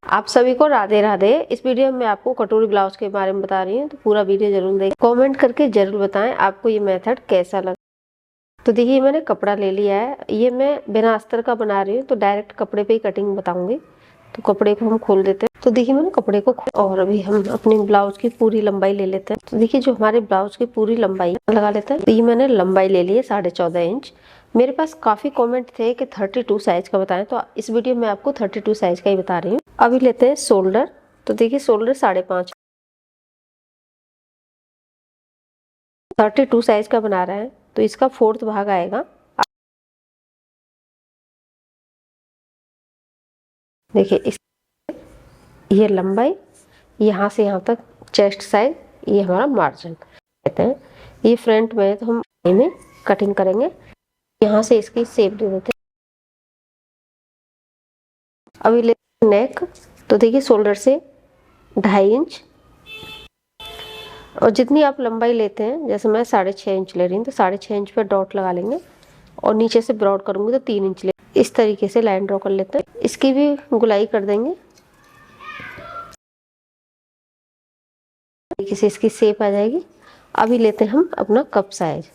आप सभी को राधे राधे। इस वीडियो में आपको कटोरी ब्लाउज के बारे में बता रही हूँ, तो पूरा वीडियो जरूर देखें। कमेंट करके जरूर बताएं आपको ये मेथड कैसा लगा। तो देखिए मैंने कपड़ा ले लिया है, ये मैं बिना अस्तर का बना रही हूँ, तो डायरेक्ट कपड़े पे ही कटिंग बताऊंगी। तो कपड़े को हम खोल देते हैं। तो देखिए मैंने कपड़े को और अभी हम अपनी ब्लाउज की पूरी लंबाई ले लेते हैं। तो देखिए जो हमारे ब्लाउज की पूरी लंबाई लगा लेते हैं। तो ये मैंने लंबाई ले ली है 14.5 इंच। मेरे पास काफी कमेंट थे कि 32 साइज का बताएं, तो इस वीडियो में आपको 32 साइज का ही बता रही हूँ। अभी लेते हैं शोल्डर। तो देखिए शोल्डर 5.5 32 साइज का बना रहे हैं, तो इसका 4th भाग आएगा। देखिए इस ये लंबाई यहाँ से यहाँ तक चेस्ट साइज, ये हमारा मार्जिन कहते हैं। ये फ्रंट में तो हम में कटिंग करेंगे, यहाँ से इसकी शेप दे देते हैं। अभी लेते नेक। तो देखिए शोल्डर से 2.5 इंच, और जितनी आप लंबाई लेते हैं, जैसे मैं 6.5 इंच ले रही हूँ, तो 6.5 इंच पे डॉट लगा लेंगे और नीचे से ब्रॉड करूंगी तो 3 इंच ले। इस तरीके से लाइन ड्रॉ कर लेते हैं। इसकी भी गुलाई कर देंगे, तरीके से इसकी शेप आ जाएगी। अभी लेते हैं हम अपना कप साइज।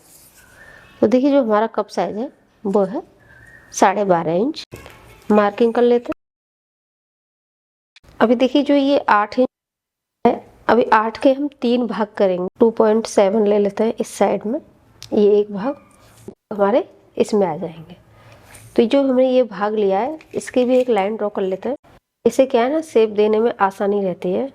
तो देखिए जो हमारा कप साइज है वो है 12.5 इंच। मार्किंग कर लेते हैं। अभी देखिए जो ये 8 इंच है, अभी 8 के हम 3 भाग करेंगे। 2.7 ले लेते हैं इस साइड में, ये एक भाग हमारे इसमें आ जाएंगे। तो जो हमने ये भाग लिया है, इसकी भी एक लाइन ड्रॉ कर लेते हैं। इसे क्या है ना, शेप देने में आसानी रहती है।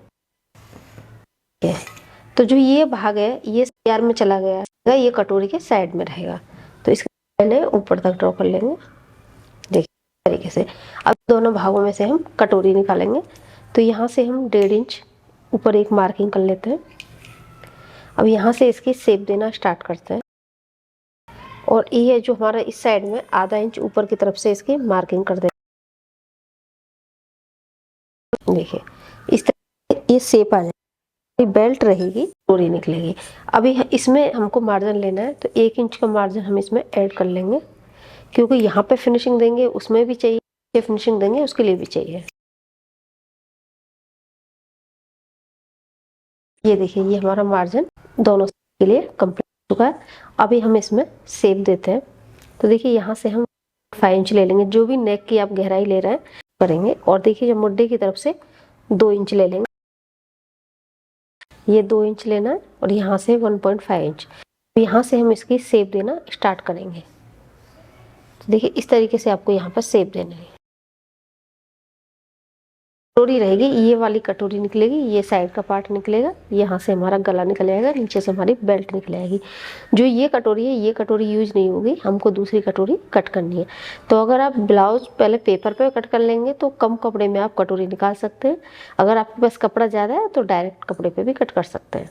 तो जो ये भाग है ये तैयार में चला गया, ये कटोरी के साइड में रहेगा। तो इसका लाइन ऊपर तक ड्रॉ कर लेंगे। देखिए तरीके से अब दोनों भागों में से हम कटोरी निकालेंगे। तो यहाँ से हम 1.5 इंच ऊपर एक मार्किंग कर लेते हैं। अब यहाँ से इसकी शेप देना स्टार्ट करते हैं, और ये जो हमारा इस साइड में ½ इंच ऊपर की तरफ से इसकी मार्किंग कर दें। देखिए इस तरह ये शेप आ जाएगी, बेल्ट रहेगी, कटोरी निकलेगी। अभी इसमें हमको मार्जिन लेना है, तो 1 इंच का मार्जिन हम इसमें ऐड कर लेंगे, क्योंकि यहाँ पे फिनिशिंग देंगे उसमें भी चाहिए, फिनिशिंग देंगे उसके लिए भी चाहिए। ये देखिए ये हमारा मार्जिन दोनों के लिए कंप्लीट हो चुका है। अभी हम इसमें शेप देते हैं। तो देखिए यहाँ से हम 5 इंच ले लेंगे, जो भी नेक की आप गहराई ले रहे हैं करेंगे। और देखिए जब मुड्ढे की तरफ से 2 इंच ले लेंगे, ये 2 इंच लेना है, और यहाँ से 1.5 इंच। यहाँ से हम इसकी शेप देना स्टार्ट करेंगे। तो देखिए इस तरीके से आपको यहाँ पर शेप देना है। कटोरी रहेगी, ये वाली कटोरी निकलेगी, ये साइड का पार्ट निकलेगा, यहाँ से हमारा गला निकल जाएगा, नीचे से हमारी बेल्ट निकल आएगी। जो ये कटोरी है, ये कटोरी यूज नहीं होगी, हमको दूसरी कटोरी कट करनी है। तो अगर आप ब्लाउज पहले पेपर पे कट कर लेंगे तो कम कपड़े में आप कटोरी निकाल सकते हैं। अगर आपके पास कपड़ा ज़्यादा है तो डायरेक्ट कपड़े पे भी कट कर सकते हैं।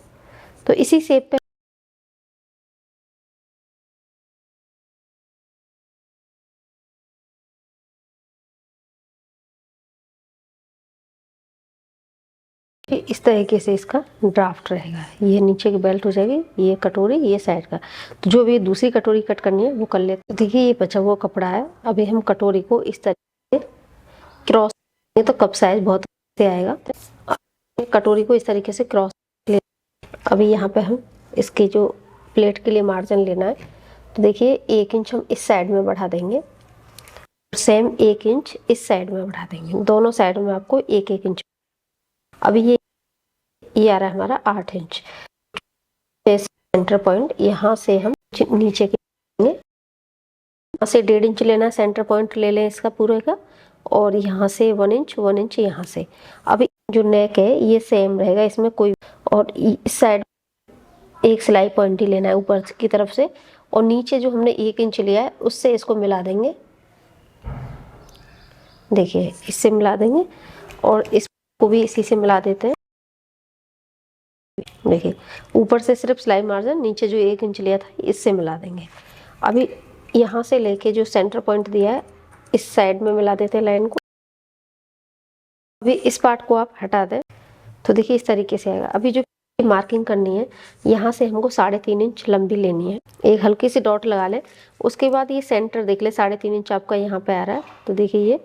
तो इसी शेप पे इस तरीके से इसका ड्राफ्ट रहेगा। ये नीचे की बेल्ट हो जाएगी, ये कटोरी, ये साइड का। तो जो भी दूसरी कटोरी कट करनी है वो कर लेते। देखिए ये बचा हुआ कपड़ा है, अभी हम कटोरी को इस तरीके से क्रॉस, तो कप साइज बहुत से आएगा। कटोरी को इस तरीके से क्रॉस ले। अभी यहाँ पे हम इसके जो प्लेट के लिए मार्जिन लेना है, तो देखिए 1 इंच हम इस साइड में बढ़ा देंगे, सेम 1 इंच इस साइड में बढ़ा देंगे। दोनों साइड में आपको 1-1 इंच। अभी ये आ रहा है हमारा 8 इंच। सेंटर पॉइंट यहाँ से हम नीचे के यहाँ से 1.5 इंच लेना, सेंटर पॉइंट ले लें इसका पूरे का, और यहाँ से 1 इंच यहाँ से। अभी जो नेक है ये सेम रहेगा, इसमें कोई, और इस साइड एक सिलाई पॉइंट ही लेना है ऊपर की तरफ से, और नीचे जो हमने 1 इंच लिया है उससे इसको मिला देंगे। देखिए इससे मिला देंगे, और इसको भी इसी से मिला देते हैं। देखिए ऊपर से सिर्फ सिलाई मार्जिन, नीचे जो 1 इंच लिया था इससे मिला देंगे। अभी यहाँ से लेके जो सेंटर पॉइंट दिया है इस साइड में मिला देते हैं लाइन को। अभी इस पार्ट को आप हटा दें, तो देखिए इस तरीके से आएगा। अभी जो मार्किंग करनी है, यहाँ से हमको 3.5 इंच लंबी लेनी है। एक हल्की सी डॉट लगा ले, उसके बाद ये सेंटर देख ले, 3.5 इंच आपका यहाँ पे आ रहा है। तो देखिए ये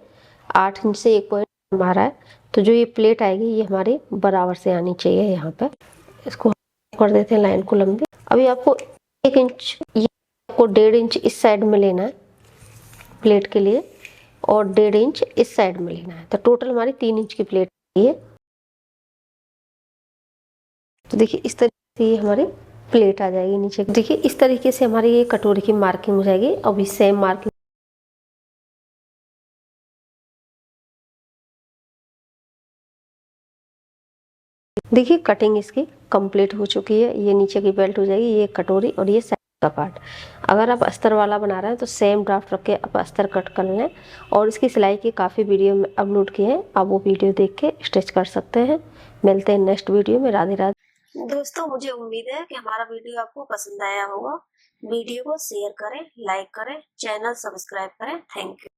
8 इंच से 1 पॉइंट मारा है, तो जो ये प्लेट आएगी ये हमारी बराबर से आनी चाहिए। यहाँ पे इसको कर देते हैं लाइन को लंबी। अभी आपको 1 इंच, ये आपको 1.5 इंच इस साइड में लेना है प्लेट के लिए और 1.5 इंच इस साइड में लेना है। तो टोटल हमारी 3 इंच की प्लेट है। तो देखिए इस तरीके से ये हमारी प्लेट आ जाएगी नीचे। देखिए इस तरीके से हमारी ये कटोरी की मार्किंग हो जाएगी। अभी सेम मार्किंग देखिए कटिंग इसकी कंप्लीट हो चुकी है। ये नीचे की बेल्ट हो जाएगी, ये कटोरी और ये साइड का पार्ट। अगर आप अस्तर वाला बना रहे हैं तो सेम ड्राफ्ट रख के आप अस्तर कट कर लें। और इसकी सिलाई की काफ़ी वीडियो में अपलोड किए हैं, आप वो वीडियो देख के स्टिच कर सकते हैं। मिलते हैं नेक्स्ट वीडियो में। राधे राधे। दोस्तों मुझे उम्मीद है कि हमारा वीडियो आपको पसंद आया होगा। वीडियो को शेयर करें, लाइक करें, चैनल सब्सक्राइब करें। Thank you.